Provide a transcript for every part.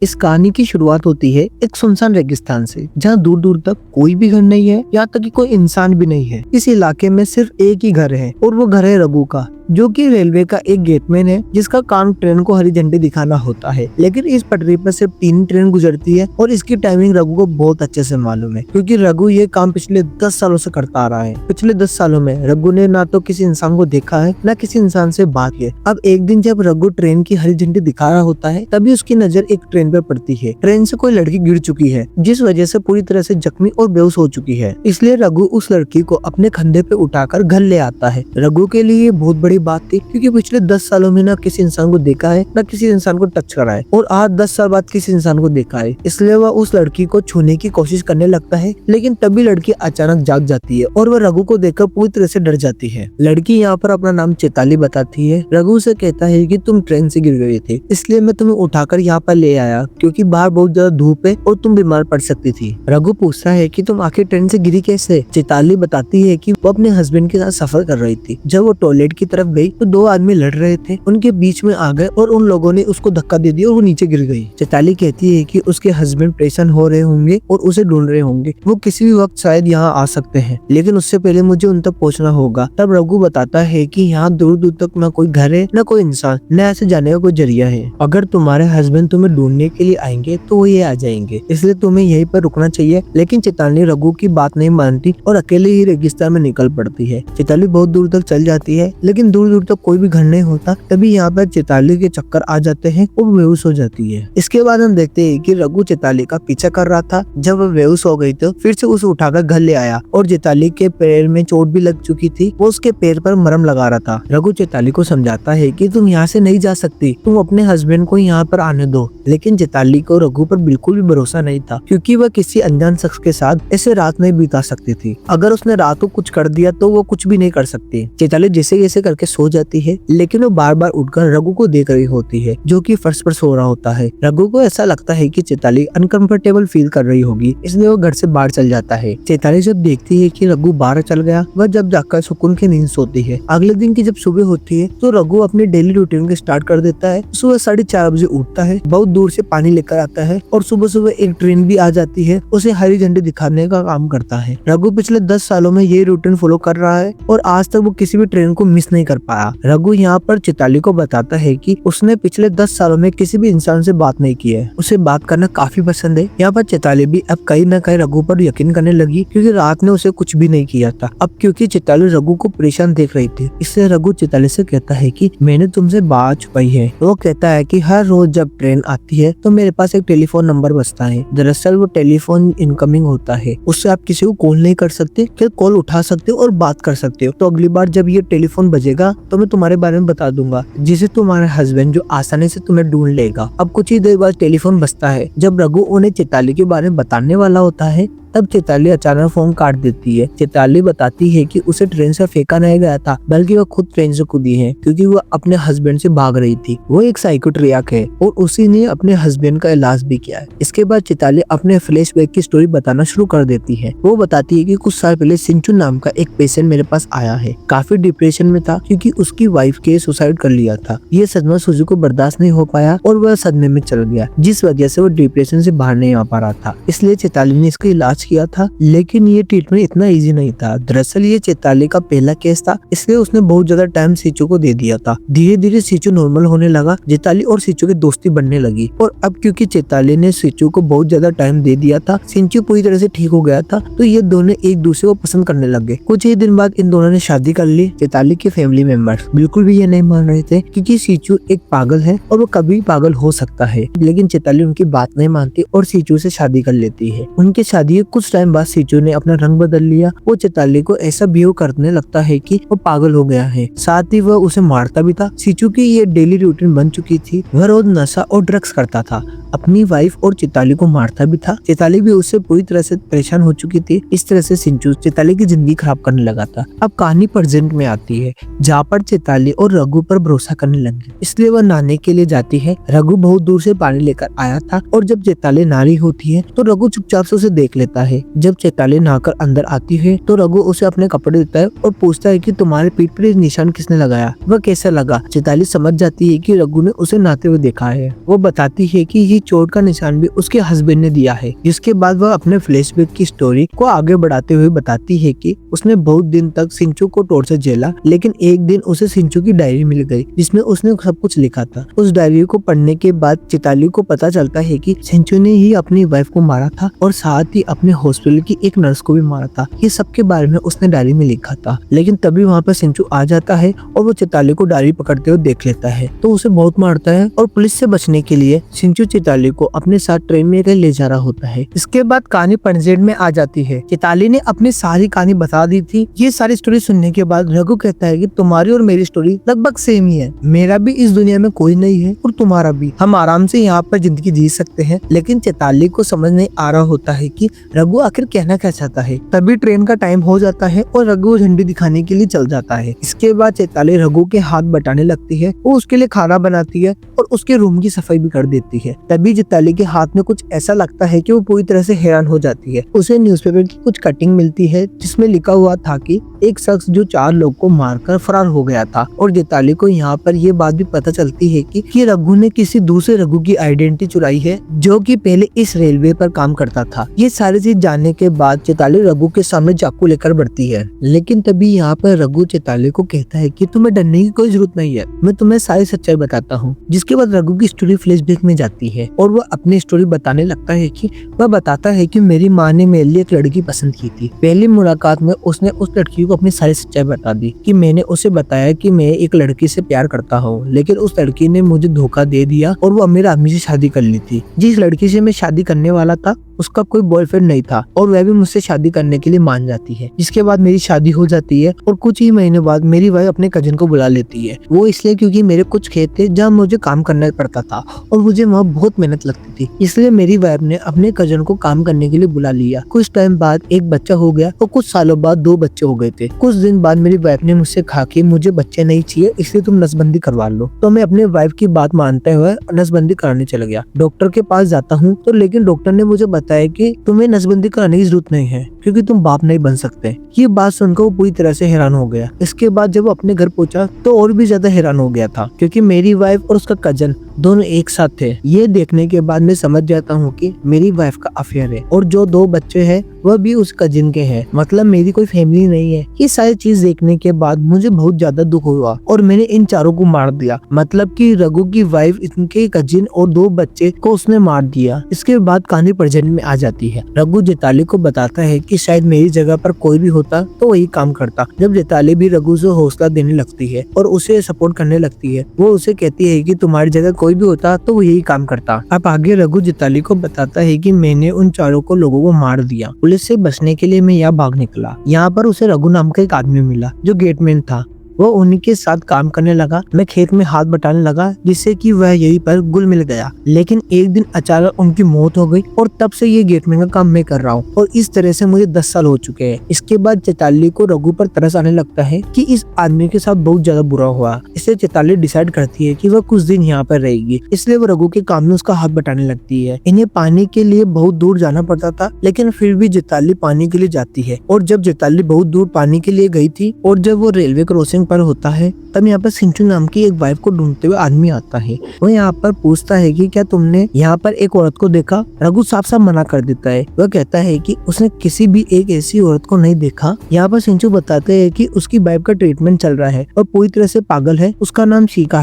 इस कहानी की शुरुआत होती है एक सुनसान रेगिस्तान से, जहाँ दूर दूर तक कोई भी घर नहीं है, यहाँ तक कि कोई इंसान भी नहीं है। इस इलाके में सिर्फ एक ही घर है और वो घर है रघु का, जो कि रेलवे का एक गेटमैन है, जिसका काम ट्रेन को हरी झंडी दिखाना होता है। लेकिन इस पटरी पर सिर्फ 3 ट्रेन गुजरती है और इसकी टाइमिंग रघु को बहुत अच्छे से मालूम है, क्योंकि रघु ये काम पिछले 10 सालों से करता आ रहा है। पिछले 10 सालों में रघु ने ना तो किसी इंसान को देखा है, ना किसी इंसान से बात की। अब एक दिन जब रघु ट्रेन की हरी झंडी दिखा रहा होता है, तभी उसकी नजर एक ट्रेन पर पड़ती है। ट्रेन से कोई लड़की गिर चुकी है, जिस वजह से पूरी तरह से जख्मी और बेहोश हो चुकी है। इसलिए रघु उस लड़की को अपने कंधे पे उठाकर घर ले आता है। रघु के लिए ये बहुत बड़ी बात थी, क्योंकि पिछले 10 सालों में ना किसी इंसान को देखा है, ना किसी इंसान को टच करा है, और आज 10 साल बाद किसी इंसान को देखा है। इसलिए वह उस लड़की को छूने की कोशिश करने लगता है, लेकिन तभी लड़की अचानक जाग जाती है और वह रघु को देखकर पूरी तरह से डर जाती है। लड़की यहाँ पर अपना नाम चैताली बताती है। रघु से कहता है कि तुम ट्रेन से गिर गए थे, इसलिए मैं तुम्हें उठाकर यहाँ पर ले आया, क्योंकि बाहर बहुत ज्यादा धूप है और तुम बीमार पड़ सकती थी। रघु पूछता है कि तुम आखिर ट्रेन से गिरी कैसे। चैताली बताती है कि वो अपने हस्बैंड के साथ सफर कर रही थी। जब वो टॉयलेट की तरफ गई तो 2 आदमी लड़ रहे थे, उनके बीच में आ गए और उन लोगों ने उसको धक्का दे दिया और वो नीचे गिर गई। चैताली कहती है कि उसके हस्बैंड परेशान हो रहे होंगे और उसे ढूंढ रहे होंगे, वो किसी भी वक्त शायद यहाँ आ सकते हैं, लेकिन उससे पहले मुझे उन तक पहुँचना होगा। तब रघु बताता है कि यहाँ दूर दूर तक न कोई घर है, न कोई इंसान, न ऐसे जाने का कोई जरिया है। अगर तुम्हारे हस्बैंड तुम्हें ढूंढने के लिए आएंगे तो वो ये आ जाएंगे, इसलिए तुम्हें यहीं पर रुकना चाहिए। लेकिन चैताली रघु की बात नहीं मानती और अकेले ही रेगिस्तान में निकल पड़ती है। चैताली बहुत दूर तक चल जाती है, लेकिन दूर दूर तक कोई भी घर नहीं होता। तभी यहाँ पर चैताली के चक्कर आ जाते हैं और बेहोश हो जाती है। इसके बाद हम देखते हैं कि रघु चैताली का पीछा कर रहा था। जब वह बेहोश हो गई तो फिर से उसे उठाकर घर ले आया और चैताली के पैर में चोट भी लग चुकी थी, वो उसके पैर पर मरहम लगा रहा था। रघु चैताली को समझाता है कि तुम यहाँ से नहीं जा सकती, तुम अपने हस्बैंड को यहाँ पर आने दो। लेकिन चैताली को रघु पर बिल्कुल भी भरोसा नहीं था, क्योंकि वह किसी अनजान शख्स के साथ ऐसे रात नहीं बिता सकती थी। अगर उसने रात को कुछ कर दिया तो वो कुछ भी नहीं कर सकती। चैताली जैसे जैसे करके सो जाती है, लेकिन वो बार बार उठकर रघु को देख रही होती है, जो कि फर्श पर सो रहा होता है। रघु को ऐसा लगता है कि चैताली अनकंफर्टेबल फील कर रही होगी, इसलिए वो घर से बाहर चल जाता है। चैताली जब देखती है कि रघु बाहर चल गया, वह जब जाकर सुकून की नींद सोती है। अगले दिन की जब सुबह होती है तो रघु अपनी डेली रूटीन को स्टार्ट कर देता है। सुबह 4:30 बजे उठता है, बहुत दूर से पानी लेकर आता है और सुबह सुबह एक ट्रेन भी आ जाती है, उसे हरी झंडी दिखाने का काम करता है। रघु पिछले 10 सालों में ये रूटीन फॉलो कर रहा है और आज तक वो किसी भी ट्रेन को मिस नहीं कर पाया। रघु यहाँ पर चैताली को बताता है कि उसने पिछले 10 सालों में किसी भी इंसान से बात नहीं की है, उसे बात करना काफी पसंद है। यहाँ पर चैताली भी अब कहीं न कहीं रघु पर यकीन करने लगी, क्योंकि रात ने उसे कुछ भी नहीं किया था। अब क्योंकि चैताली रघु को परेशान देख रही थी, इसलिए रघु चैताली से कहता है कि मैंने तुमसे बात छुपाई है। वो कहता है कि हर रोज जब ट्रेन आती है तो मेरे पास एक टेलीफोन नंबर बजता है। दरअसल वो टेलीफोन इनकमिंग होता है, उससे आप किसी को कॉल नहीं कर सकते, फिर कॉल उठा सकते हो और बात कर सकते हो। तो अगली बार जब ये टेलीफोन बजेगा तो मैं तुम्हारे बारे में बता दूंगा, जिसे तुम्हारा हस्बैंड जो आसानी से तुम्हें ढूंढ लेगा। अब कुछ ही देर बाद टेलीफोन बजता है। जब रघु उन्हें चैताली के बारे में बताने वाला होता है, तब चैताली अचानक फोन काट देती है। चैताली बताती है कि उसे ट्रेन से फेंका नहीं गया था, बल्कि वह खुद ट्रेन से कूदी है, क्योंकि वह अपने हस्बैंड से भाग रही थी। वो एक साइकोट्रियाक है और उसी ने अपने हस्बैंड का इलाज भी किया है। इसके बाद चैताली अपने फ्लैशबैक की स्टोरी बताना शुरू कर देती है। वो बताती है कि कुछ साल पहले सिंचू नाम का एक पेशेंट मेरे पास आया है। काफी डिप्रेशन में था, क्योंकि उसकी वाइफ के सुसाइड कर लिया था। ये सदमा सुजू को बर्दाश्त नहीं हो पाया और वह सदमे में चल गया, जिस वजह से वो डिप्रेशन से बाहर नहीं आ पा रहा था। इसलिए चैताली ने इसका इलाज किया था, लेकिन ये ट्रीटमेंट इतना इजी नहीं था। दरअसल ये चैताली का पहला केस था, इसलिए उसने बहुत ज्यादा टाइम सीचू को दे दिया था। धीरे धीरे सीचू नॉर्मल होने लगा, चैताली और सीचू की दोस्ती बनने लगी। और अब क्योंकि चैताली ने सीचू को बहुत ज्यादा टाइम दे दिया था, सिंचू पूरी तरह से ठीक हो गया था, तो ये दोनों एक दूसरे को पसंद करने लगे। कुछ ही दिन बाद इन दोनों ने शादी कर ली। चैताली के फैमिली मेंबर्स बिल्कुल भी ये नहीं मान रहे थे, क्योंकि सीचू एक पागल है और वो कभी पागल हो सकता है। लेकिन चैताली उनकी बात नहीं मानती और सीचू से शादी कर लेती है। उनकी शादी के कुछ टाइम बाद सीचू ने अपना रंग बदल लिया। वो चैताली को ऐसा बिहेव करने लगता है कि वो पागल हो गया है, साथ ही वह उसे मारता भी था। सीचू की ये डेली रूटीन बन चुकी थी। वह रोज नशा और ड्रग्स करता था, अपनी वाइफ और चैताली को मारता भी था। चैताली भी उससे पूरी तरह से परेशान हो चुकी थी। इस तरह से सिंचू चैताली की जिंदगी खराब करने लगा था। अब कहानी प्रेजेंट में आती है, जहाँ पर चैताली और रघु पर भरोसा करने लगी, इसलिए वह नहाने के लिए जाती है। रघु बहुत दूर से पानी लेकर आया था और जब चैताली नहा रही होती है तो रघु चुपचाप से उसे देख लेता है। जब चैताली नहाकर अंदर आती है तो रघु उसे अपने कपड़े देता है और पूछता है कि तुम्हारे पीठ पर ये निशान किसने लगाया, वह कैसे लगा। चैताली समझ जाती है कि रघु ने उसे नहाते हुए देखा है। वो बताती है कि ये चोट का निशान भी उसके हस्बैंड ने दिया है। जिसके बाद वह अपने फ्लैशबैक की स्टोरी को आगे बढ़ाते हुए बताती है कि उसने बहुत दिन तक सिंचू को टॉर्चर झेला, लेकिन एक दिन उसे सिंचू की डायरी मिल गई जिसमें उसने सब कुछ लिखा था। उस डायरी को पढ़ने के बाद चैताली को पता चलता है कि सिंचू ने ही अपनी वाइफ को मारा था और साथ ही अपने हॉस्पिटल की एक नर्स को भी मारा था। ये सब के बारे में उसने डायरी में लिखा था। लेकिन तभी वहाँ पर सिंचू आ जाता है और वो चैताली को डायरी पकड़ते हुए देख लेता है तो उसे बहुत मारता है और पुलिस से बचने के लिए सिंचू चैताली को अपने साथ ट्रेन में ले जा रहा होता है। इसके बाद कहानी पंजेब में आ जाती है। चैताली ने अपनी सारी कहानी बता दी थी। ये सारी स्टोरी सुनने के बाद रघु कहता है कि तुम्हारी और मेरी स्टोरी लगभग सेम ही है। मेरा भी इस दुनिया में कोई नहीं है और तुम्हारा भी। हम आराम से यहाँ पर जिंदगी जी सकते हैं। लेकिन चैताली को समझ नहीं आ रहा होता है कि रघु आखिर कहना क्या चाहता है। तभी ट्रेन का टाइम हो जाता है और रघु झंडी दिखाने के लिए चल जाता है। इसके बाद चैताली रघु के हाथ बटाने लगती है। वो उसके लिए खाना बनाती है और उसके रूम की सफाई भी कर देती है। तभी चैताली के हाथ में कुछ ऐसा लगता है कि वो पूरी तरह से हैरान हो जाती है। उसे न्यूज़पेपर की कुछ कटिंग मिलती है जिसमें लिखा हुआ था कि एक शख्स जो 4 लोग को मारकर फरार हो गया था। और चैताली को यहाँ पर ये बात भी पता चलती है कि रघु ने किसी दूसरे रघु की आइडेंटिटी चुराई है जो कि पहले इस रेलवे पर काम करता था। ये सारी चीज जानने के बाद चैताली रघु के सामने चाकू लेकर बढ़ती है। लेकिन तभी यहाँ पर रघु चैताली को कहता है कि तुम्हें डरने की कोई जरूरत नहीं है, मैं तुम्हें सारी सच्चाई बताता हूँ। जिसके बाद रघु की स्टोरी फ्लैशबैक में जाती है और वह अपनी स्टोरी बताने लगता है कि वह बताता है कि मेरी माँ ने मेरे लिए एक लड़की पसंद की थी। पहली मुलाकात में उसने उस लड़की को अपनी सारी सच्चाई बता दी कि मैंने उसे बताया कि मैं एक लड़की से प्यार करता हूँ, लेकिन उस लड़की ने मुझे धोखा दे दिया और वो अमीर आदमी से शादी कर ली थी। जिस लड़की से मैं शादी करने वाला था उसका कोई बॉयफ्रेंड नहीं था और वह भी मुझसे शादी करने के लिए मान जाती है। जिसके बाद मेरी शादी हो जाती है और कुछ ही महीने बाद मेरी वाइफ अपने कजिन को बुला लेती है। वो इसलिए क्योंकि मेरे कुछ खेत थे जहाँ मुझे काम करना पड़ता था और मुझे वहाँ बहुत मेहनत लगती थी, इसलिए मेरी वाइफ ने अपने कजिन को काम करने के लिए बुला लिया। कुछ टाइम बाद एक बच्चा हो गया और कुछ सालों बाद 2 बच्चे हो गए थे। कुछ दिन बाद मेरी वाइफ ने मुझसे कहा कि मुझे बच्चे नहीं चाहिए, इसलिए तुम नसबंदी करवा लो। तो मैं अपने वाइफ की बात मानते हुए नसबंदी कराने चला गया। डॉक्टर के पास जाता हूँ तो लेकिन डॉक्टर ने मुझे बताया कि तुम्हें नसबंदी कराने की जरूरत नहीं है क्योंकि तुम बाप नहीं बन सकते। ये बात सुनकर वो पूरी तरह से हैरान हो गया। इसके बाद जब वो अपने घर पहुंचा तो और भी ज्यादा हैरान हो गया था क्योंकि मेरी वाइफ और उसका कजन दोनों एक साथ थे। ये देखने के बाद मैं समझ जाता हूँ कि मेरी वाइफ का अफेयर है और जो 2 बच्चे हैं वह भी उस कजिन के हैं, मतलब मेरी कोई फैमिली नहीं है। ये सारी चीज देखने के बाद मुझे बहुत ज्यादा दुख हुआ और मैंने इन चारों को मार दिया, मतलब कि रघु की वाइफ, इनके कजिन और 2 बच्चे को उसने मार दिया। इसके बाद कहानी प्रेजेंट में आ जाती है। रघु चैताली को बताता है कि शायद मेरी जगह पर कोई भी होता तो वही काम करता। जब चैताली भी रघु से हौसला देने लगती है और उसे सपोर्ट करने लगती है, वो उसे कहती है कि तुम्हारी जगह कोई भी होता तो वो यही काम करता। अब आगे रघु चैताली को बताता है कि मैंने उन चारों को लोगों को मार दिया। पुलिस से बचने के लिए मैं यहाँ भाग निकला। यहाँ पर उसे रघु नाम का एक आदमी मिला जो गेटमैन था। वो उन्हीं के साथ काम करने लगा। मैं खेत में हाथ बटाने लगा जिससे कि वह यहीं पर गुल मिल गया। लेकिन एक दिन अचानक उनकी मौत हो गई और तब से ये गेटमैन का काम मैं कर रहा हूँ और इस तरह से मुझे 10 साल हो चुके हैं। इसके बाद चैताली को रघु पर तरस आने लगता है कि इस आदमी के साथ बहुत ज्यादा बुरा हुआ। इसलिए चैताली डिसाइड करती है कि वह कुछ दिन यहाँ पर रहेगी। इसलिए वो रघु के काम में उसका हाथ बटाने लगती है। इन्हें पानी के लिए बहुत दूर जाना पड़ता था, लेकिन फिर भी चैताली पानी के लिए जाती है। और जब चैताली बहुत दूर पानी के लिए गई थी और जब वो रेलवे क्रॉसिंग पर होता है तब यहाँ पर सिंचू नाम की एक वाइफ को ढूंढते हुए आदमी आता है। वो यहाँ पर पूछता है कि क्या तुमने यहाँ पर एक औरत को देखा? रघु साफ साफ मना कर देता है। वह कहता है कि उसने किसी भी एक ऐसी औरत को नहीं देखा। यहाँ पर सिंचू बताते हैं कि उसकी वाइफ का ट्रीटमेंट चल रहा है और पूरी तरह से पागल है। उसका नाम सीका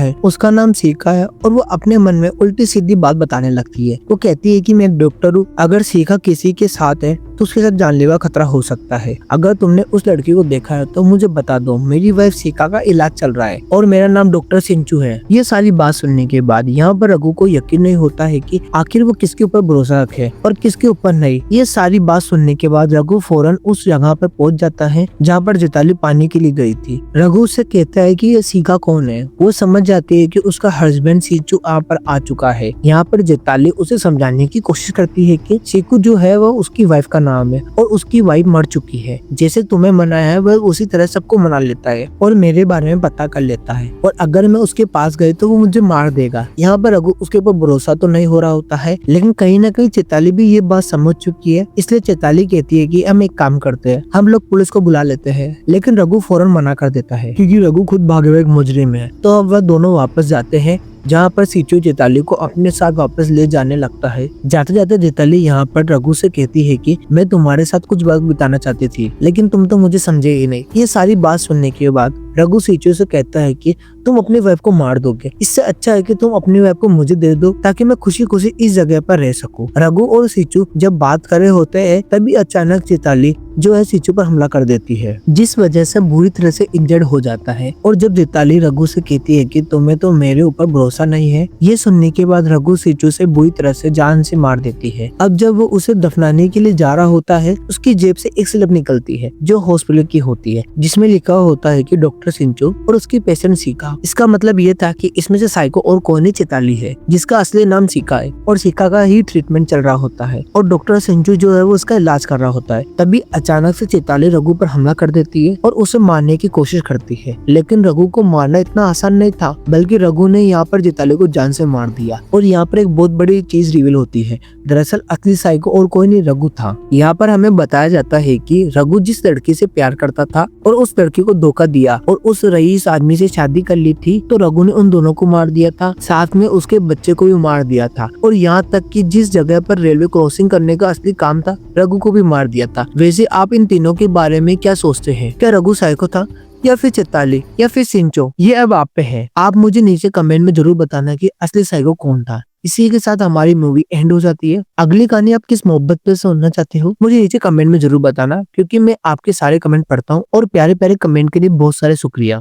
है और वो अपने मन में उल्टी सीधी बात बताने लगती है। वो कहती है कि मैं एक डॉक्टर हूँ, अगर सीका किसी के साथ है तो उसके साथ जानलेवा खतरा हो सकता है। अगर तुमने उस लड़की को देखा है तो मुझे बता दो। मेरी वाइफ सीका का इलाज चल रहा है और मेरा नाम डॉक्टर सिंचू है। ये सारी बात सुनने के बाद यहाँ पर रघु को यकीन नहीं होता है कि आखिर वो किसके ऊपर भरोसा रखे और किसके ऊपर नहीं। ये सारी बात सुनने के बाद रघु फौरन उस जगह पर पहुंच जाता है जहाँ पर चैताली पानी के लिए गई थी। रघु से कहता है कि ये सीका कौन है। वो समझ जाती है कि उसका हस्बैंड सिंचू यहाँ पर आ चुका है। यहाँ पर चैताली उसे समझाने की कोशिश करती है कि सीकू जो है वो उसकी वाइफ का नाम है और उसकी वाइफ मर चुकी है। जैसे तुम्हें मनाया है वह उसी तरह सबको मना लेता है और मेरे बारे में पता कर लेता है, और अगर मैं उसके पास गई तो वो मुझे मार देगा। यहाँ पर रघु उसके ऊपर भरोसा तो नहीं हो रहा होता है, लेकिन कहीं ना कहीं चैताली भी ये बात समझ चुकी है। इसलिए चैताली कहती है कि हम एक काम करते हैं, हम लोग पुलिस को बुला लेते हैं। लेकिन रघु फौरन मना कर देता है क्योंकि रघु खुद भागे हुए एक मुजरिम है। तो अब वह दोनों वापस जाते हैं, जहाँ पर सीचू चैताली को अपने साथ वापस ले जाने लगता है। जाते जाते चैताली यहाँ पर रघु से कहती है कि मैं तुम्हारे साथ कुछ वक्त बिताना चाहती थी, लेकिन तुम तो मुझे समझे ही नहीं। ये सारी बात सुनने के बाद रघु सीचू से कहता है कि तुम अपनी वाइफ को मार दोगे, इससे अच्छा है कि तुम अपनी वाइफ को मुझे दे दो ताकि मैं खुशी खुशी इस जगह पर रह सकूं। रघु और सीचू जब बात कर रहे होते हैं तभी अचानक चैताली जो है सीचू पर हमला कर देती है, जिस वजह से बुरी तरह से इंजर्ड हो जाता है। और जब चैताली रघु से कहती है कि तुम्हें तो मेरे ऊपर भरोसा नहीं है, ये सुनने के बाद रघु सीचू से बुरी तरह से जान से मार देती है। अब जब वो उसे दफनाने के लिए जा रहा होता है, उसकी जेब से एक स्लिप निकलती है जो हॉस्पिटल की होती है, जिसमें लिखा होता है कि डॉक्टर सिंचो और उसकी पेशेंट सीका। इसका मतलब ये था कि इसमें से साइको और कोई नहीं चैताली है, जिसका असली नाम सीका है और सीका का ही ट्रीटमेंट चल रहा होता है और डॉक्टर सिंचो जो है वो उसका इलाज कर रहा होता है। तभी अचानक से चैताली रघु पर हमला कर देती है और उसे मारने की कोशिश करती है, लेकिन रघु को मारना इतना आसान नहीं था, बल्कि रघु ने यहाँ पर चैताली को जान से मार दिया। और यहाँ पर एक बहुत बड़ी चीज रिवील होती है, दरअसल असली साइको और कोई नहीं रघु था। यहाँ पर हमें बताया जाता है कि रघु जिस लड़की से प्यार करता था और उस लड़की को धोखा दिया और उस रईस आदमी से शादी कर ली थी, तो रघु ने उन दोनों को मार दिया था, साथ में उसके बच्चे को भी मार दिया था। और यहाँ तक कि जिस जगह पर रेलवे क्रॉसिंग करने का असली काम था, रघु को भी मार दिया था। वैसे आप इन तीनों के बारे में क्या सोचते हैं? क्या रघु साइको था या फिर चैताली या फिर सिंचो? ये अब आप पे है। आप मुझे नीचे कमेंट में जरूर बताना कि असली साइको कौन था। इसी के साथ हमारी मूवी एंड हो जाती है। अगली कहानी आप किस मोहब्बत पे सुनना चाहते हो मुझे नीचे कमेंट में जरूर बताना, क्योंकि मैं आपके सारे कमेंट पढ़ता हूँ और प्यारे प्यारे कमेंट के लिए बहुत सारे शुक्रिया।